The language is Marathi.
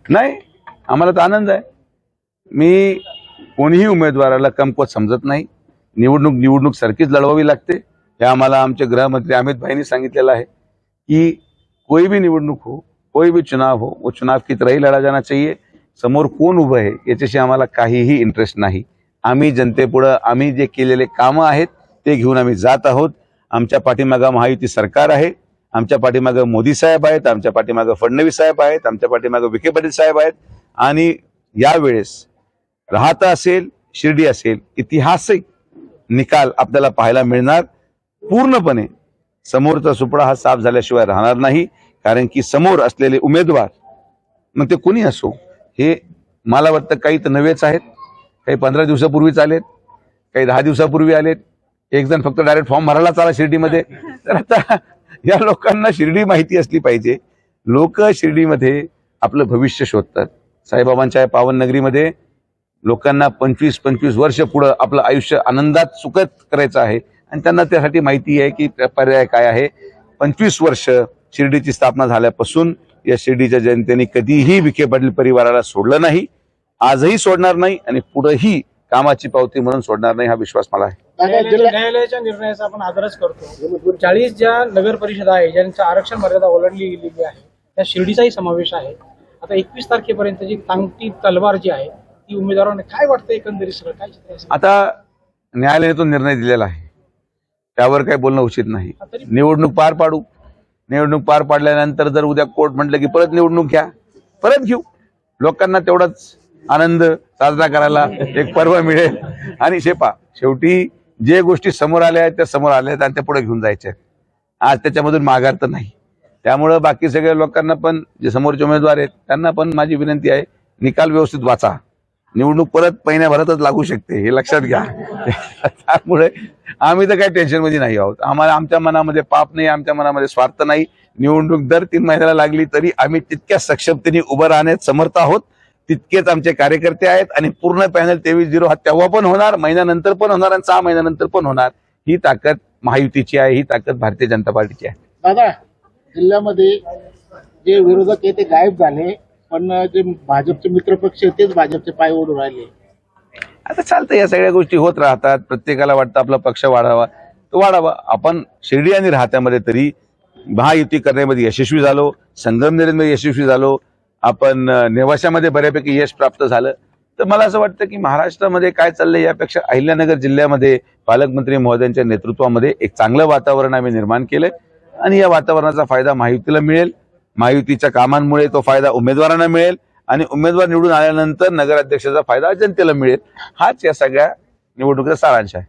नाही, आम्हाला तर आनंद आहे. मी कोणीही उमेदवाराला कमकुवत समजत नाही. निवडणूक सारखीच लढवावी लागते. हे आम्हाला आमचे गृहमंत्री अमित भाईंनी सांगितलेलं आहे की कोई भी निवडणूक हो, कोई भी चुनाव हो, वो चुनाव की तरह ही लढा जाना चाहिए. समोर कोण उभं आहे याच्याशी आम्हाला काहीही इंटरेस्ट नाही. आम्ही जनतेपुढे आम्ही जे केलेले कामं आहेत ते घेऊन आम्ही जात आहोत. आमच्या पाठीमागे महायुती सरकार आहे, आमच्या पाठीमागे मोदी साहेब आहेत, आमच्या पाठीमागे फडणवीस साहेब आहेत, आमच्या पाठीमागे विखे पाटील साहेब आहेत. आणि यावेळेस राहता असेल, शिर्डी असेल, ऐतिहासिक निकाल आपल्याला पाहायला मिळणार. पूर्णपणे समोरचा सुपडा हा साफ झाल्याशिवाय राहणार नाही. कारण की समोर असलेले उमेदवार मग ते कोणी असो, हे मला वाटतं काही तर नवेच आहेत, काही 15 दिवसापूर्वीच आलेत, काही 10 दिवसापूर्वी आलेत. एक जण फक्त डायरेक्ट फॉर्म भरायला चाला शिर्डीमध्ये. तर आता या लोकांना शिर्डी माहिती असली पाहिजे. लोक शिर्डीमध्ये आपलं भविष्य शोधतात. साईबाबांच्या पावन नगरीमध्ये लोकांना 25-25 वर्ष पुढे आपलं आयुष्य आनंदात सुखद करायचं आहे आणि त्यांना त्यासाठी माहिती आहे की पर्याय काय आहे. 25 वर्ष शिर्डीची स्थापना झाल्यापासून या शिर्डीच्या जनतेने कधीही विखे पाटील परिवाराला सोडलं नाही, आजही सोडणार नाही आणि पुढेही कामाची पावती म्हणून सोडणार नाही, हा विश्वास मला आहे. न्यायालयाच्या निर्णयाचा आपण आदरच करतो. 40 ज्या नगर परिषदा आहे ज्यांचं आरक्षण मर्यादा ओलांडली गेलेली आहे त्या शिर्डीचाही समावेश आहे. आता 21 तारखेपर्यंतची टांगती तलवार जी आहे ती उमेदवारांना काय वाटतं एकंदरीत सगळं काय चित्र आहे? आता न्यायालयाने तो निर्णय दिलेला आहे, त्यावर काही बोलणं उचित नाही. निवडणूक पार पाडू. निवडणूक पार पाडल्यानंतर जर उद्या कोर्ट म्हटलं की परत निवडणूक घ्या, परत घेऊ. लोकांना तेवढाच आनंद साजरा करायला एक पर्व मिळेल. आणि शेवटी जे गोष्टी समोर आल्या आहेत त्या समोर आल्या आहेत आणि त्या पुढे घेऊन जायच्या आहेत. आज त्याच्यामधून माघार तर नाही. त्यामुळं बाकी सगळ्या लोकांना पण, जे समोरचे उमेदवार आहेत त्यांना पण माझी विनंती आहे, निकाल व्यवस्थित वाचा. निवडणूक परत महिन्याभरातच लागू शकते, हे लक्षात घ्या. त्यामुळे आम्ही तर काही टेन्शन मध्ये नाही आहोत. आम्हाला आमच्या मनामध्ये पाप नाही, आमच्या मनामध्ये स्वार्थ नाही. निवडणूक दर 3 महिन्याला लागली तरी आम्ही तितक्या सक्षमतेने उभं राहण्यात समर्थ आहोत. तितकेच आमचे कार्यकर्ते आहेत आणि पूर्ण पॅनल 23-0 हा तेव्हा पण होणार, महिन्यानंतर पण होणार आणि 6 महिन्यानंतर पण होणार. ही ताकद महायुतीची आहे, ही ताकद भारतीय जनता पार्टीची आहे. दादा, जिल्ह्यामध्ये जे विरोधक आहे ते गायब झाले, पण जे भाजपचे मित्रपक्ष तेच भाजपचे पाय ओढून राहिले. आता चालतं, या सगळ्या गोष्टी होत राहतात. प्रत्येकाला वाटतं आपला पक्ष वाढावा, तो वाढावा. आपण शिर्डी आणि राहत्यामध्ये तरी महायुती करण्यामध्ये यशस्वी झालो, संगमनेरमध्ये यशस्वी झालो, आपण नेवाशामध्ये बऱ्यापैकी यश प्राप्त झालं. तर मला असं वाटतं की महाराष्ट्रामध्ये काय चाललंय यापेक्षा अहिल्यानगर जिल्ह्यामध्ये पालकमंत्री महोदयांच्या नेतृत्वामध्ये एक चांगलं वातावरण आम्ही निर्माण केलंय आणि या वातावरणाचा फायदा महायुतीला मिळेल. महायुतीच्या कामांमुळे तो फायदा उमेदवारांना मिळेल आणि उमेदवार निवडून आल्यानंतर नगराध्यक्षाचा फायदा जनतेला मिळेल. हाच या सगळ्या निवडणुकीचा सारांश आहे.